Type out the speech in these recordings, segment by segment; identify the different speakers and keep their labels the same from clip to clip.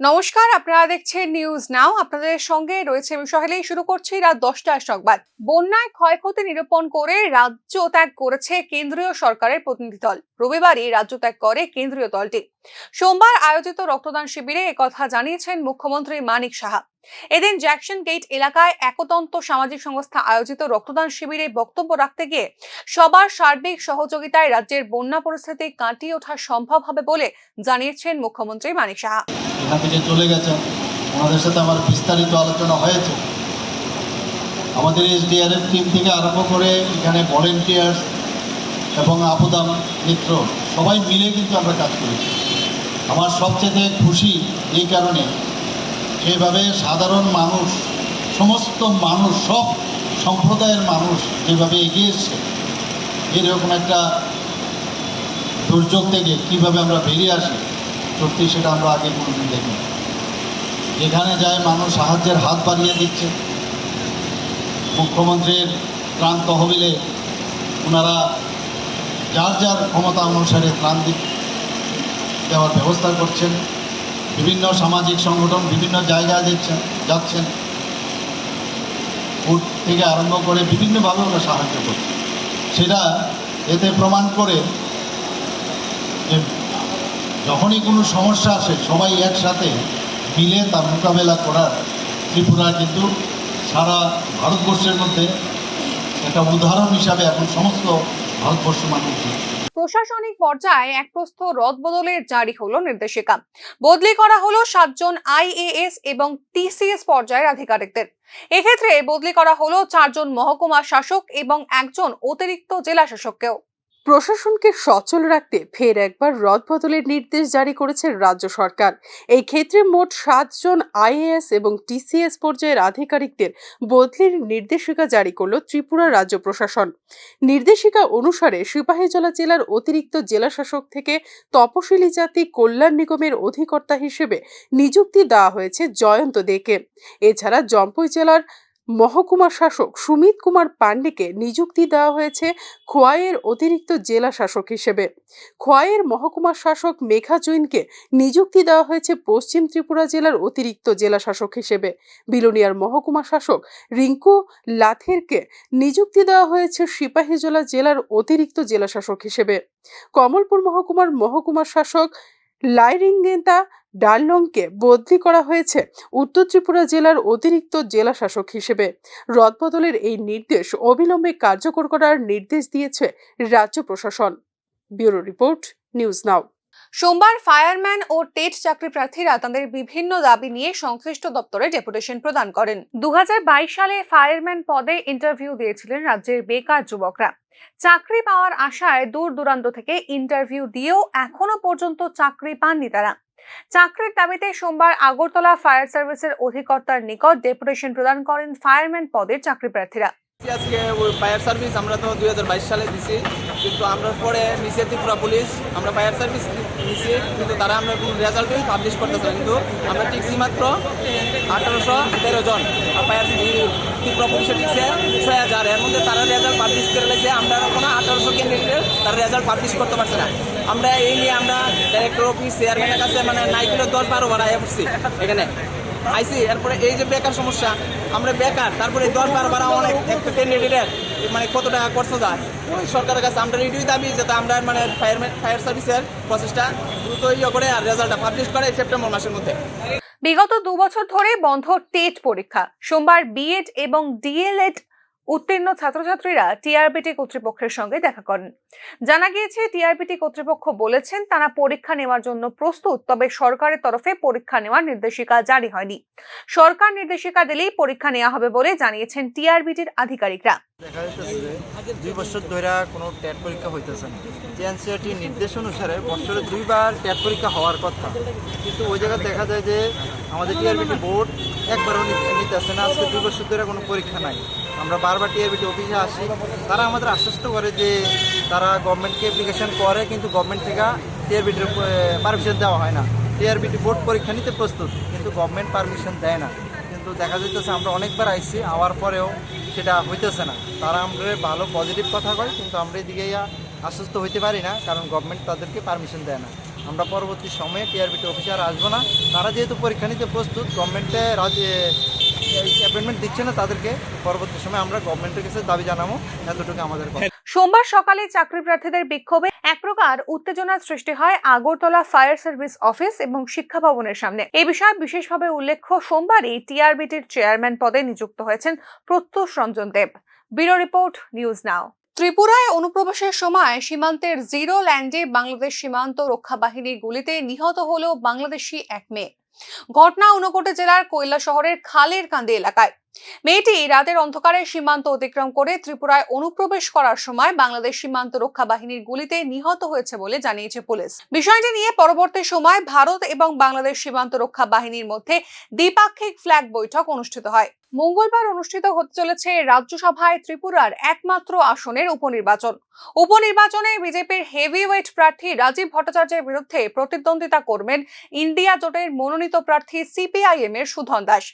Speaker 1: নমস্কার, আপনারা দেখছেন নিউজ নাও। আপনাদের সঙ্গে রয়েছে আমি সহেলেই। শুরু করছি রাত 10টার সংবাদ। বন্যায় ক্ষয়ক্ষতি নিরূপণ করে রাজ্য ত্যাগ করেছে কেন্দ্রীয় সরকারের প্রতিনিধি দল। রবিবারই রাজ্য ত্যাগ করে কেন্দ্রীয় দলটি। সোমবার আয়োজিত রক্তদান শিবিরে একথা জানিয়েছেন মুখ্যমন্ত্রী মানিক সাহা। এদিন জ্যাকসন গেট এলাকায় একতন্ত সামাজিক সংস্থা আয়োজিত রক্তদান শিবিরে বক্তব্য রাখতে গিয়ে সবার সার্বিক সহযোগিতায় রাজ্যের বন্যা পরিস্থিতি কাটিয়ে ওঠা সম্ভব হবে বলে জানিয়েছেন মুখ্যমন্ত্রী মানিক সাহা।
Speaker 2: এখান থেকে চলে গেছেন, ওনাদের সাথে আমার বিস্তারিত আলোচনা হয়েছে। আমাদের এসডিআরএফ টিম থেকে আরম্ভ করে এখানে ভলেন্টিয়ার্স এবং আপদা মিত্র সবাই মিলে কিন্তু আমরা কাজ করেছি। আমার সবচেয়ে খুশি এই কারণে, যেভাবে সাধারণ মানুষ, সমস্ত মানুষ, সব সম্প্রদায়ের মানুষ যেভাবে এগিয়ে এসছে, এরকম একটা দুর্যোগ থেকে কীভাবে আমরা বেরিয়ে আসি, সত্যি সেটা আমরা আগে কোনোদিন দেখি। যেখানে যায় মানুষ সাহায্যের হাত বাড়িয়ে দিচ্ছে। মুখ্যমন্ত্রীর ত্রাণ তহবিলে ওনারা যার যার ক্ষমতা অনুসারে ত্রাণ দেওয়ার ব্যবস্থা করছেন। বিভিন্ন সামাজিক সংগঠন বিভিন্ন জায়গায় যাচ্ছেন, ফুড থেকে আরম্ভ করে বিভিন্নভাবে ওরা সাহায্য করছে। সেটা এতে প্রমাণ করে যে যখনই কোনো সমস্যা আসে সবাই একসাথে মিলে তার মোকাবেলা করার ত্রিপুরা কিন্তু সারা ভারতবর্ষের মধ্যে একটা উদাহরণ হিসাবে এখন সমস্ত ভারতবর্ষ মানুষ।
Speaker 1: প্রশাসনিক পর্যায়ে এক প্রস্থ রদ বদলে জারি হলো নির্দেশিকা। বদলি করা হলো 7 জন IAS এবং TCS পর্যায়ের আধিকারিকদের। এক্ষেত্রে বদলি করা হলো 4 জন মহকুমা শাসক এবং 1 জন অতিরিক্ত জেলা শাসককেও।
Speaker 3: প্রশাসনকে সচল রাখতে ফের একবার রদবদলের নির্দেশ জারি করেছে রাজ্য সরকার। এই ক্ষেত্রে মোট 7 জন IAS এবং TCS পর্যায়ের আধিকারিকদের বদলির নির্দেশিকা জারি করল ত্রিপুরা রাজ্য প্রশাসন। নির্দেশিকা অনুসারে সিপাহীজলা জেলার অতিরিক্ত জেলা শাসক থেকে তপশিলি জাতি কল্যাণ নিগমের অধিকর্তা হিসেবে নিযুক্তি দেওয়া হয়েছে জয়ন্ত দেকে। এছাড়া জম্পুই জেলার মহকুমা শাসক সুমিত কুমার পান্ডেকে নিযুক্তি দেওয়া হয়েছে খোয়াইয়ের অতিরিক্ত জেলা শাসক হিসেবে। খোয়াইয়ের মহকুমা শাসক মেঘা জৈনকে নিযুক্তি দেওয়া হয়েছে পশ্চিম ত্রিপুরা জেলার অতিরিক্ত জেলা শাসক হিসেবে। বিলোনিয়ার মহকুমা শাসক রিঙ্কু লাথেরকে নিযুক্তি দেওয়া হয়েছে সিপাহীজলা জেলার অতিরিক্ত জেলা শাসক হিসেবে। কমলপুর মহকুমার মহকুমা শাসক লাইরিঙ্গেতা ডাললংকে বদলি করা হয়েছে উত্তর ত্রিপুরা জেলার অতিরিক্ত জেলা শাসক হিসেবে। রদবদলের এই নির্দেশ অবিলম্বে কার্যকর করার নির্দেশ দিয়েছে রাজ্য প্রশাসন। ব্যুরো রিপোর্ট, নিউজ নাও।
Speaker 1: সোমবার ফায়ারম্যান ও টেট চাকরি প্রার্থীরা তাদের বিভিন্ন দাবি নিয়ে সংশ্লিষ্ট দপ্তরে ডেপুটেশন প্রদান করেন। 2022 সালে ফায়ারম্যান পদে ইন্টারভিউ দিয়েছিলেন রাজ্যের বেকার যুবকরা। চাকরি পাওয়ার আশায় দূর দূরান্ত থেকে ইন্টারভিউ দিয়েও এখনো পর্যন্ত চাকরি পাননি তারা। চাকরির দাবিতে সোমবার আগরতলা ফায়ার সার্ভিসের অধিকর্তার নিকট ডেপুটেশন প্রদান করেন ফায়ারম্যান পদের চাকরি প্রার্থীরা।
Speaker 4: আজকে ওই ফায়ার সার্ভিস আমরা তো 2022 সালে দিছি, কিন্তু আমরা পরে নিচে ত্রিপুরা পুলিশ আমরা ফায়ার সার্ভিস নিছি, কিন্তু তারা আমরা কোনো রেজাল্টই পাবলিশ করতেছে। কিন্তু আমরা টিকছি মাত্র 1813 জন, আর ফায়ার ত্রিপুরা পুলিশে টিকছে 6000। এর মধ্যে তারা রেজাল্ট পাবলিশ করে লেগেছে, আমরা কোনো 1800 ক্যান্ডিডেটের তারা রেজাল্ট পাবলিশ করতে পারছে না। আমরা এই নিয়ে আমরা ডাইরেক্টর অফিস চেয়ারম্যানের কাছে মানে নাইকেলের 10-12 বার আয়া পড়ছি এখানে আইসি। এরপরে এই যে বেকার সমস্যা, আমরা বেকার, তারপরে 10-12 বার অনেক একটা ক্যান্ডিডেটের মানে কত টাকা খরচ যায় ওই সরকারের কাছে। আমরা এটাই দাবি যাতে আমরা মানে ফায়ার সার্ভিসের প্রসেসটা দ্রুত করে আর রেজাল্টটা পাবলিশ করে সেপ্টেম্বর মাসের মধ্যে।
Speaker 1: বিগত 2 বছর ধরে বন্ধ টেট পরীক্ষা। সোমবার বিএড এবং ডিএলএড উত্তীর্ণ ছাত্রছাত্রীরা টিআরবিটি কর্তৃপক্ষের সঙ্গে দেখা করেন। জানা গিয়েছে, টিআরবিটি কর্তৃপক্ষ বলেছেন তারা পরীক্ষা নেওয়ার জন্য প্রস্তুত, তবে সরকারের তরফে পরীক্ষা নেওয়ার নির্দেশিকা জারি হয়নি। সরকার নির্দেশিকা দিলেই পরীক্ষা নেওয়া হবে বলে জানিয়েছেন টিআরবিটির আধিকারিকরা।
Speaker 5: দেখা যাচ্ছে যে 2 বছর ধরে কোনো টেট পরীক্ষা হইতেছে না। এনসিআরটি নির্দেশ অনুসারে বছরে 2 বার টেট পরীক্ষা হওয়ার কথা, কিন্তু ওই জায়গায় দেখা যায় যে আমাদের টিআরবিটি বোর্ড একবারও নিতেছে না। আজকে 2 বছর ধরে কোনো পরীক্ষা নাই। আমরা বারবার টিআরবিটি অফিসে আসি, তারা আমাদের আশ্বস্ত করে যে তারা গভর্নমেন্টকে অ্যাপ্লিকেশন করে, কিন্তু গভর্নমেন্ট থেকে টিআরবিটির পারমিশন দেওয়া হয় না। টিআরবিটি বোর্ড পরীক্ষা নিতে প্রস্তুত, কিন্তু গভর্নমেন্ট পারমিশন দেয় না। কিন্তু দেখা যাইতেছে আমরা অনেকবার আইসি, আওয়ার পরেও সেটা হইতেছে না। তারা আমরা ভালো পজিটিভ কথা কয়, কিন্তু আমরা এদিকে আশ্বস্ত হইতে পারি না, কারণ গভর্নমেন্ট তাদেরকে পারমিশন দেয় না। আমরা পরবর্তী সময়ে টিআরবিটি অফিসার আসবো না। তারা যেহেতু পরীক্ষা নিতে প্রস্তুত, গভর্নমেন্টে অ্যাপয়েন্টমেন্ট দিচ্ছে না তাদেরকে, পরবর্তী সময় আমরা গভর্নমেন্টের কাছে দাবি জানাবো, এতটুকু আমাদের কথা।
Speaker 1: সোমবার সকালে চাকরি প্রার্থীদের বিক্ষোভে এক প্রকার উত্তেজনার সৃষ্টি হয় আগরতলা ফায়ার সার্ভিস অফিস এবং শিক্ষা ভবনের সামনে। এই বিষয়ে বিশেষভাবে উল্লেখ্য, সোমবারই টিআরবিটির চেয়ারম্যান পদে নিযুক্ত হয়েছেন Pratyush Ranjan Deb. Bureau report, news now. ত্রিপুরায় অনুপ্রবেশের সময় সীমান্তের জিরো ল্যান্ডে বাংলাদেশ সীমান্ত রক্ষা বাহিনীর গুলিতে নিহত হল বাংলাদেশি এক মেয়ে। ঘটনা ঊনকোটি জেলার কৈলা শহরের খালের কান্দি এলাকায়। মেয়েটি রাতের অন্ধকারে সীমান্ত অতিক্রম করে ত্রিপুরায় অনুপ্রবেশ করার সময় বাংলাদেশ সীমান্ত রক্ষা বাহিনীর গুলিতে নিহত হয়েছে বলে জানিয়েছে পুলিশ। বিষয়টি নিয়ে পরবর্তী সময় ভারত এবং বাংলাদেশ সীমান্ত রক্ষা বাহিনীর মধ্যে দ্বিপাক্ষিক ফ্ল্যাগ বৈঠক অনুষ্ঠিত হয়। মঙ্গলবার অনুষ্ঠিত হতে চলেছে রাজ্যসভায় ত্রিপুরার একমাত্র আসনের উপনির্বাচন। উপনির্বাচনে বিজেপির হেভিওয়েট প্রার্থী রাজীব ভট্টাচার্যের বিরুদ্ধে প্রতিদ্বন্দ্বিতা করবেন ইন্ডিয়া জোটের মনোনীত প্রার্থী সিপিআইএম এর সুধন দাস।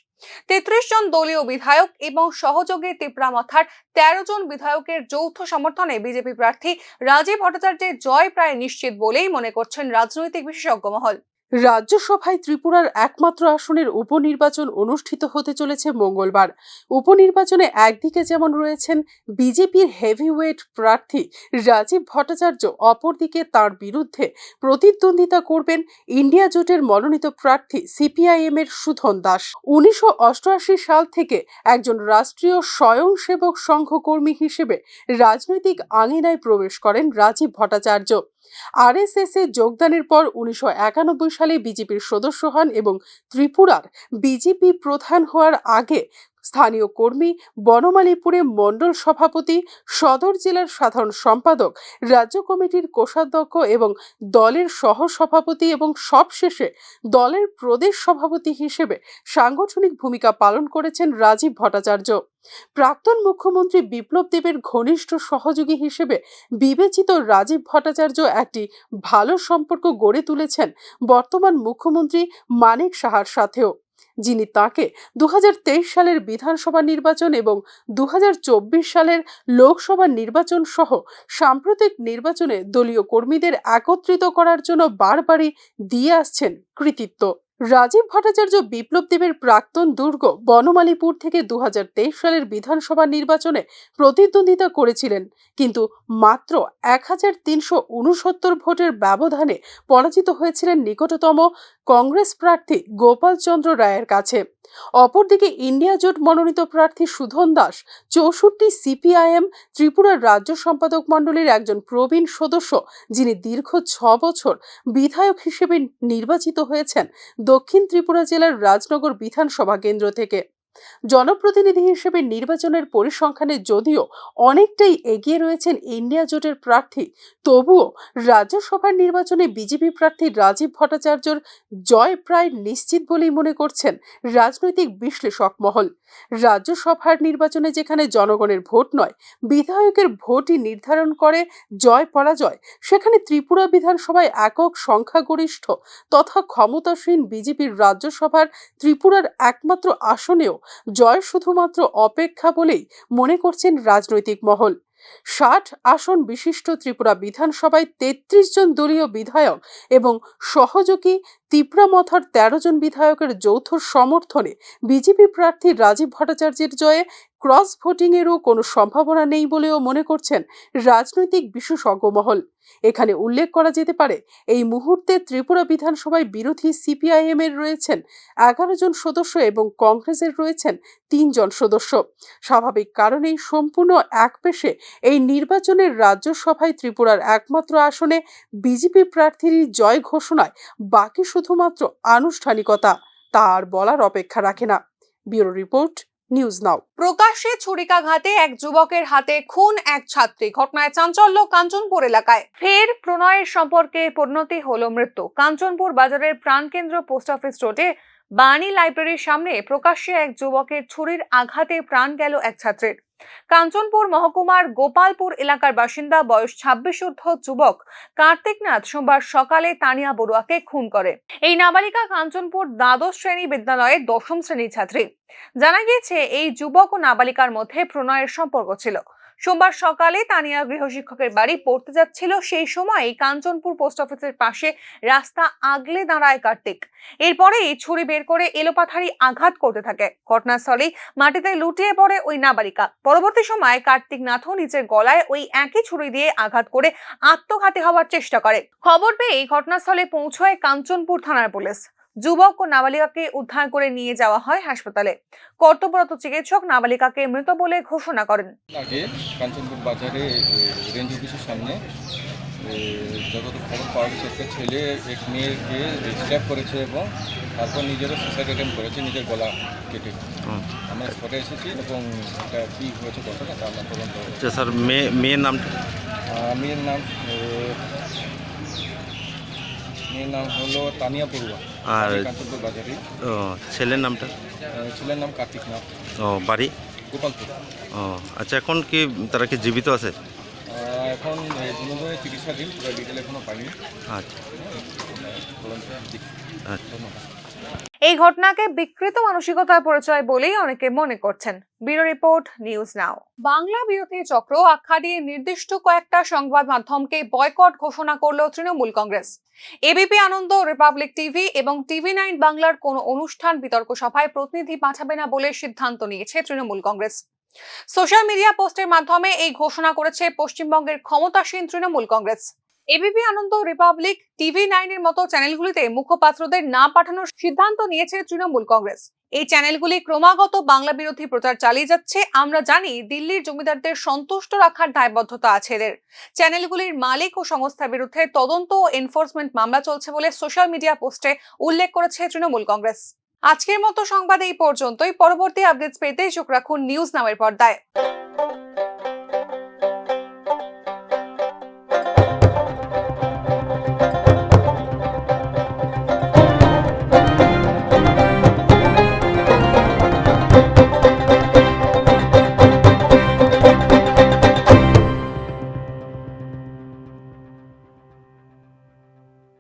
Speaker 1: 33 জন দলীয় বিধায়ক এবং সহযোগী তিপ্রামথার 13 জন বিধায়কের যৌথ সমর্থনে বিজেপি প্রার্থী রাজীব ভট্টাচার্যের জয় প্রায় নিশ্চিত বলেই মনে করছেন রাজনৈতিক বিশেষজ্ঞ মহল।
Speaker 3: রাজ্যসভায় ত্রিপুরার একমাত্র আসনের উপনির্বাচন অনুষ্ঠিত হতে চলেছে মঙ্গলবার। উপনির্বাচনে একদিকে যেমন রয়েছেন বিজেপির হেভিওয়েট প্রার্থী রাজীব ভট্টাচার্য, অপরদিকে তার বিরুদ্ধে প্রতিদ্বন্দ্বিতা করবেন ইন্ডিয়া জোটের মনোনীত প্রার্থী সিপিআইএম এর সুধন দাস। 1988 সাল থেকে একজন রাষ্ট্রীয় স্বয়ংসেবক সংঘ কর্মী হিসেবে রাজনৈতিক আঙিনায় প্রবেশ করেন রাজীব ভট্টাচার্য। আরএসএস এ যোগদানের পর 1991 সালে বিজেপির সদস্য হন এবং ত্রিপুরার বিজেপি প্রধান হওয়ার আগে স্থানীয় কর্মী, বনমালীপুরে মণ্ডল সভাপতি, সদর জেলার সাধারণ সম্পাদক, রাজ্য কমিটির কোষাধ্যক্ষ এবং দলের সহসভাপতি এবং সবশেষে দলের প্রদেশ সভাপতি হিসেবে সাংগঠনিক ভূমিকা পালন করেছেন রাজীব ভট্টাচার্য। প্রাক্তন মুখ্যমন্ত্রী বিপ্লব দেবের ঘনিষ্ঠ সহযোগী হিসেবে বিবেচিত রাজীব ভট্টাচার্য একটি ভালো সম্পর্ক গড়ে তুলেছেন বর্তমান মুখ্যমন্ত্রী মানিক সাহার সাথেও, যিনি তাকে 2023 সালের বিধানসভা নির্বাচন এবং 2024 সালের লোকসভা নির্বাচন সহ সাম্প্রতিক নির্বাচনে দলীয় কর্মীদের একত্রিত করার জন্য বারবারই দিয়ে আসছেন কৃতিত্ব। রাজীব ভট্টাচার্য বিপ্লব দেবের প্রাক্তন দুর্গ বনমালীপুর থেকে 2023 সালের বিধানসভা নির্বাচনে প্রতিদ্বন্দ্বিতা করেছিলেন, কিন্তু মাত্র 1369 ভোটের ব্যবধানে পরাজিত হয়েছিলেন নিকটতম কংগ্রেস প্রার্থী গোপাল চন্দ্র রায়ের কাছে। অপরদিকে ইন্ডিয়া জোট মনোনীত প্রার্থী সুধন দাস 64 সিপিআইএম ত্রিপুরার রাজ্য সম্পাদক মণ্ডলীর একজন প্রবীণ সদস্য, যিনি দীর্ঘ 6 বছর বিধায়ক হিসেবে নির্বাচিত হয়েছেন দক্ষিণ ত্রিপুরা জেলার রাজনগর বিধানসভা কেন্দ্র থেকে। জনপ্রতিনিধি হিসেবে নির্বাচনের পরিসংখ্যানে যদিও অনেকটাই এগিয়ে রয়েছেন ইন্ডিয়া জোটের প্রার্থী, তবুও রাজ্যসভার নির্বাচনে বিজেপি প্রার্থী রাজীব ভট্টাচার্যর জয় প্রায় নিশ্চিত বলেই মনে করছেন রাজনৈতিক বিশ্লেষক মহল। রাজ্যসভার নির্বাচনে যেখানে জনগণের ভোট নয়, বিধায়কের ভোটই নির্ধারণ করে জয় পরাজয়, সেখানে ত্রিপুরা বিধানসভায় একক সংখ্যাগরিষ্ঠ তথা ক্ষমতাসীন বিজেপির রাজ্যসভার ত্রিপুরার একমাত্র আসনেও জয় শুধুমাত্র অপেক্ষা বলেই মনে করছেন রাজনৈতিক মহল। 60 আসন বিশিষ্ট ত্রিপুরা বিধানসভায় 33 জন দলীয় বিধায়ক এবং সহযোগী তিপ্রামথার 13 জন বিধায়কের যৌথ সমর্থনে বিজেপি প্রার্থী রাজীব ভট্টাচার্যের জয়ে ক্রস ভোটিং এরও কোনো সম্ভাবনা নেই বলেও মনে করছেন রাজনৈতিক বিশেষজ্ঞ মহল। এখানে উল্লেখ করা যেতে পারে, এই মুহূর্তে ত্রিপুরা বিধানসভায় বিরোধী সিপিআইএম এর রয়েছেন 11 জন সদস্য এবং কংগ্রেসের রয়েছেন 3 জন সদস্য। স্বাভাবিক কারণেই সম্পূর্ণ একপেশে এই নির্বাচনের রাজ্যসভায় ত্রিপুরার একমাত্র আসনে বিজেপি প্রার্থীর জয় ঘোষণায় বাকি শুধুমাত্র আনুষ্ঠানিকতা, তা আর বলার অপেক্ষা রাখে না। ব্যুরো রিপোর্ট, নিউজ নাও।
Speaker 1: প্রকাশ্যে ছুরিকাঘাতে এক যুবকের হাতে খুন এক ছাত্রী। ঘটনায় চাঞ্চল্য কাঞ্চনপুর এলাকায়। ফের প্রণয়ের সম্পর্কে পরিণতি হলো মৃত্যু। কাঞ্চনপুর বাজারের প্রাণকেন্দ্র পোস্ট অফিস রোডে বাণী লাইব্রেরির সামনে প্রকাশ্যে এক যুবকের ছুরির আঘাতে প্রাণ গেল এক ছাত্রীর। কাঞ্চনপুর মহকুমার গোপালপুর এলাকার বাসিন্দা বয়স 26 ঊর্ধ্ব যুবক কার্তিক নাথ সোমবার সকালে তানিয়া বড়ুয়াকে খুন করে। এই নাবালিকা কাঞ্চনপুর দ্বাদশ শ্রেণী বিদ্যালয়ের 10ম শ্রেণীর ছাত্রী। জানা গিয়েছে, এই যুবক ও নাবালিকার মধ্যে প্রণয়ের সম্পর্ক ছিল। সোমবার সকালে তানিয়া গৃহশিক্ষকের বাড়ি পড়তে যাচ্ছিল, সেই সময় কাঞ্চনপুর পোস্ট অফিসের পাশে রাস্তা আগলে দাঁড়ায় কার্তিক। এরপরেই ছুরি বের করে এলোপাথারি আঘাত করতে থাকে। ঘটনাস্থলেই মাটিতে লুটিয়ে পড়ে ওই নাবালিকা। পরবর্তী সময় কার্তিক নাথও নিজের গলায় ওই একই ছুরি দিয়ে আঘাত করে আত্মঘাতী হওয়ার চেষ্টা করে। খবর পেয়ে ঘটনাস্থলে পৌঁছয় কাঞ্চনপুর থানার পুলিশ। যুবক ও নাবালিকাকে উদ্ধার করে নিয়ে যাওয়া হয় হাসপাতালে। কর্তব্যরত চিকিৎসক নাবালিকাকে মৃত বলে ঘোষণা করেন।
Speaker 6: আগে কাঞ্চনপুর বাজারে রেঞ্জ অফিসের সামনে যতটুকু খবর পাওয়া গেছে, একটা ছেলে এক মেয়েকে স্ট্যাপ করেছে এবং তারপর নিজেরও সুসাইড অ্যাটেম্প করেছে, নিজের গলা কেটে। আমরা স্পটে এসেছি এবং এটা কী হয়েছে ঘটনা তা আমরা তদন্ত করছি।
Speaker 7: আচ্ছা স্যার, মেয়ের নামটা?
Speaker 6: মেয়ের নাম হলো তানিয়া পড়ুয়া,
Speaker 7: আর
Speaker 6: কাঞ্চনপুর বাজারে।
Speaker 7: ছেলের নামটা?
Speaker 6: ছেলের নাম কার্তিক নাথ,
Speaker 7: বাড়ি?
Speaker 6: গোপালপুর।
Speaker 7: আচ্ছা, এখন কি তারা কি জীবিত আছে?
Speaker 6: এখন দুজনে চিকিৎসাধীন, পুরো ডিটেল এখনও পাইনি।
Speaker 7: আচ্ছা আচ্ছা।
Speaker 6: ধন্যবাদ।
Speaker 1: এই ঘটনাকে বিকৃত মানসিকতার পরিচয় বলেই অনেকে মনে করছেন। ব্যুরো রিপোর্ট, নিউজ নাও। বাংলা বিরোধী চক্র আখ্যা দিয়ে নির্দিষ্ট কয়েকটা সংবাদ মাধ্যমকে বয়কট ঘোষণা করল তৃণমূল কংগ্রেস। এবিপি আনন্দ, রিপাবলিক টিভি এবং TV9 বাংলার কোনো অনুষ্ঠান, বিতর্ক সভায় প্রতিনিধি পাঠাবে না বলে সিদ্ধান্ত নিয়েছে তৃণমূল কংগ্রেস। সোশ্যাল মিডিয়া পোস্টের মাধ্যমে এই ঘোষণা করেছে পশ্চিমবঙ্গের ক্ষমতাসীন তৃণমূল কংগ্রেস। এবিপি আনন্দ, রিপাবলিক, TV9 এর মতো চ্যানেলগুলিতে মুখপাত্রদের না পাঠানোর সিদ্ধান্ত নিয়েছে তৃণমূল কংগ্রেস। এই চ্যানেলগুলি ক্রমাগত বাংলা বিরোধী প্রচার চালিয়ে যাচ্ছে। আমরা জানি দিল্লির জমিদারদের সন্তুষ্ট রাখার দায়বদ্ধতা আছে এদের। চ্যানেলগুলির মালিক ও সংস্থার বিরুদ্ধে তদন্ত ও এনফোর্সমেন্ট মামলা চলছে বলে সোশ্যাল মিডিয়া পোস্টে উল্লেখ করেছে তৃণমূল কংগ্রেস। আজকের মতো সংবাদ এই পর্যন্তই। পরবর্তী আপডেটস পেতে চোখ রাখুন নিউজ নামের পর্দায়।